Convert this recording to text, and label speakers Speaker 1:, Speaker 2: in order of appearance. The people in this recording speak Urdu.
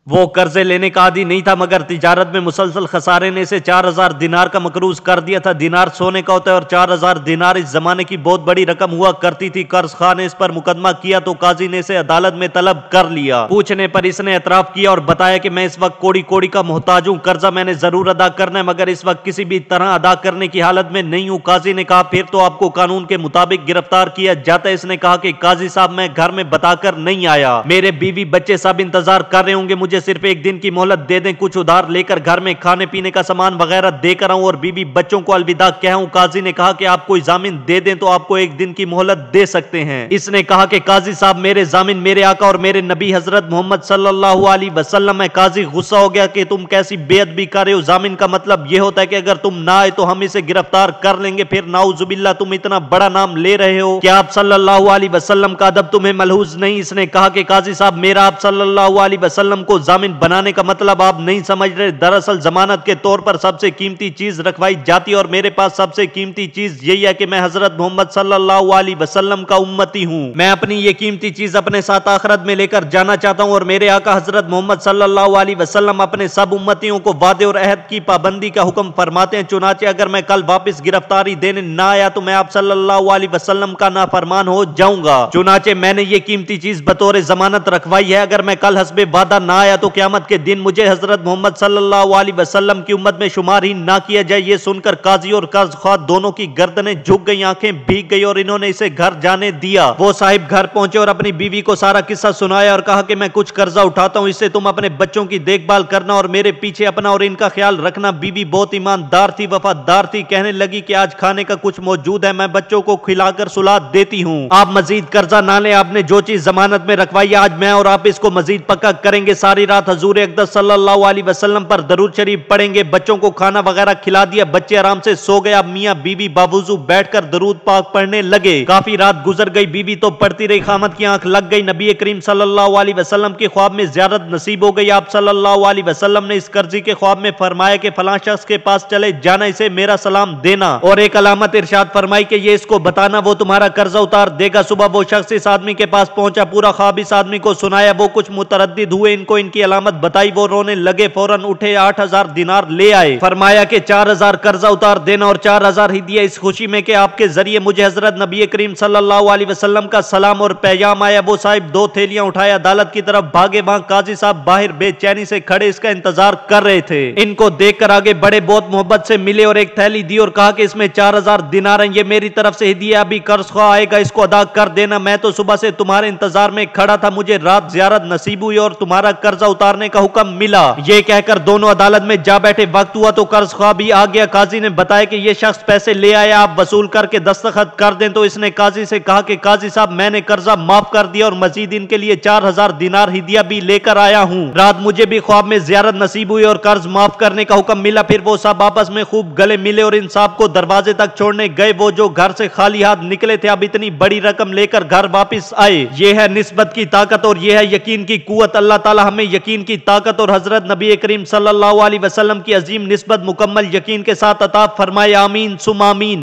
Speaker 1: وہ قرضے لینے کا عادی نہیں تھا، مگر تجارت میں مسلسل خسارے نے اسے 4000 دینار کا مقروض کر دیا تھا۔ دینار سونے کا ہوتا ہے اور 4000 دینار اس زمانے کی بہت بڑی رقم ہوا کرتی تھی۔ قرض خواہ نے اس پر مقدمہ کیا تو قاضی نے اسے عدالت میں طلب کر لیا۔ پوچھنے پر اس نے اعتراف کیا اور بتایا کہ میں اس وقت کوڑی کوڑی کا محتاج ہوں، قرضہ میں نے ضرور ادا کرنا ہے مگر اس وقت کسی بھی طرح ادا کرنے کی حالت میں نہیں ہوں۔ قاضی نے کہا پھر تو آپ کو قانون کے مطابق گرفتار کیا جاتا ہے۔ اس نے کہا کہ قاضی صاحب میں گھر میں بتا کر نہیں آیا، میرے بیوی بچے سب انتظار کر رہے ہوں گے، مجھے صرف ایک دن کی مہلت دے دیں، کچھ ادھار لے کر گھر میں کھانے پینے کا سامان وغیرہ دے کر آؤں اور بیوی بچوں کو الوداع کہوں۔ قاضی نے کہا کہ آپ کوئی ضامن دے دیں تو آپ کو ایک دن کی مہلت دے سکتے ہیں۔ اس نے کہا کہ قاضی صاحب میرے ضامن میرے آقا اور میرے نبی حضرت محمد صلی اللہ علیہ وسلم ہے۔ قاضی غصہ ہو گیا کہ تم کیسی بے ادبی کر رہے ہو، ضامن کا مطلب یہ ہوتا ہے کہ اگر تم نہ آئے تو ہم اسے گرفتار کر لیں گے، پھر نعوذ باللہ تم اتنا بڑا نام لے رہے ہو کہ آپ صلی اللہ علیہ وسلم کا ادب تمہیں ملحوظ نہیں۔ اس نے کہا کہ قاضی صاحب میرا آپ صلی اللہ علیہ وسلم کو ضامن بنانے کا مطلب آپ نہیں سمجھ رہے، دراصل ضمانت کے طور پر سب سے قیمتی چیز رکھوائی جاتی ہے اور میرے پاس سب سے قیمتی چیز یہی ہے کہ میں حضرت محمد صلی اللہ علیہ وسلم کا امتی ہوں۔ میں اپنی یہ قیمتی چیز اپنے ساتھ آخرت میں لے کر جانا چاہتا ہوں اور میرے آقا حضرت محمد صلی اللہ علیہ وسلم اپنے سب امتیوں کو وعدے اور عہد کی پابندی کا حکم فرماتے ہیں، چنانچہ اگر میں کل واپس گرفتاری دینے نہ آیا تو میں آپ صلی اللہ علیہ وسلم کا نافرمان ہو جاؤں گا، چنانچہ میں نے یہ قیمتی چیز بطور ضمانت رکھوائی ہے۔ اگر میں کل حسب وعدہ نہ آیا تو قیامت کے دن مجھے حضرت محمد صلی اللہ علیہ وسلم کی امت میں شمار ہی نہ کیا جائے۔ یہ سن کر قاضی اور قرض خواہ دونوں کی گردنیں جھک گئی، آنکھیں بھیگ گئی اور انہوں نے اسے گھر جانے دیا۔ وہ صاحب گھر پہنچے اور اپنی بیوی کو سارا قصہ سنایا اور کہا کہ میں کچھ قرضہ اٹھاتا ہوں، اس سے تم اپنے بچوں کی دیکھ بھال کرنا اور میرے پیچھے اپنا اور ان کا خیال رکھنا۔ بیوی بہت ایماندار تھی، وفادار تھی، کہنے لگی کہ آج کھانے کا کچھ موجود ہے، میں بچوں کو کھلا کر سلا دیتی ہوں، آپ مزید قرضہ نہ لیں، آپ نے جو چیز ضمانت میں رکھوائی آج میں اور آپ اس کو مزید پکا کریں گے۔ ساری رات حضور اقدس صلی اللہ علیہ وسلم پر درود شریف پڑھیں گے، بچوں کو کھانا وغیرہ کھلا دیا، بچے آرام سے سو گئے۔ اب میاں بیوی باوضو بیٹھ کر درود پاک پڑھنے لگے۔ کافی رات گزر گئی، بیوی تو پڑھتی رہی، خامد کی آنکھ لگ گئی۔ نبی کریم صلی اللہ علیہ وسلم کے خواب میں زیارت نصیب ہو گئی۔ آپ صلی اللہ علیہ وسلم نے اس قرضی کے خواب میں فرمایا کہ فلاں شخص کے پاس چلے جانا، اسے میرا سلام دینا اور ایک علامت ارشاد فرمائی کہ یہ اس کو بتانا، وہ تمہارا قرضہ اتار دے گا۔ صبح وہ شخص اس آدمی کے پاس پہنچا، پورا خواب اس آدمی کو سنایا، وہ کچھ متردد ہوئے، ان کو ان کی علامت بتائی، وہ رونے لگے، فوراً اٹھے 8000 دینار لے آئے، فرمایا کہ 4000 قرضہ اتار دینا اور 4000 ہدیہ، اس خوشی میں کہ آپ کے ذریعے مجھے حضرت نبی کریم صلی اللہ علیہ وسلم کا سلام اور پیغام آیا۔ وہ صاحب 2 تھیلیاں اٹھائے عدالت کی طرف بھاگے، وہاں قاضی صاحب باہر بے چینی سے کھڑے اس کا انتظار کر رہے تھے۔ ان کو دیکھ کر آگے بڑے، بہت محبت سے ملے اور ایک تھیلی دی اور کہا کہ اس میں 4000 دینار ہیں، یہ میری طرف سے ہدیہ، ابھی قرض خواہ آئے گا، اس کو ادا کر دینا، میں تو صبح سے تمہارے انتظار میں کھڑا تھا، مجھے رات زیارت نصیب ہوئی اور تمہارا قرضہ اتارنے کا حکم ملا۔ یہ کہہ کر دونوں عدالت میں جا بیٹھے۔ وقت ہوا تو قرض خواہ بھی آ گیا، قاضی نے بتایا کہ یہ شخص پیسے لے آیا، آپ وصول کر کے دستخط کر دیں، تو اس نے قاضی سے کہا کہ قاضی صاحب میں نے قرضہ معاف کر دیا اور مزید ان کے لیے 4000 دینار ہدیہ بھی لے کر آیا ہوں۔ رات مجھے بھی خواب میں زیارت نصیب ہوئی اور قرض معاف کرنے کا حکم ملا۔ پھر وہ سب آپس میں خوب گلے ملے اور ان صاحب کو دروازے تک چھوڑنے گئے، وہ جو گھر سے خالی ہاتھ نکلے تھے اب اتنی بڑی رقم لے کر گھر واپس آئے۔ یہ ہے نسبت کی طاقت اور یہ ہے یقین کی قوت۔ اللہ تعالی ہمیں یقین کی طاقت اور حضرت نبی کریم صلی اللہ علیہ وسلم کی عظیم نسبت مکمل یقین کے ساتھ عطا فرمائے، آمین ثم آمین۔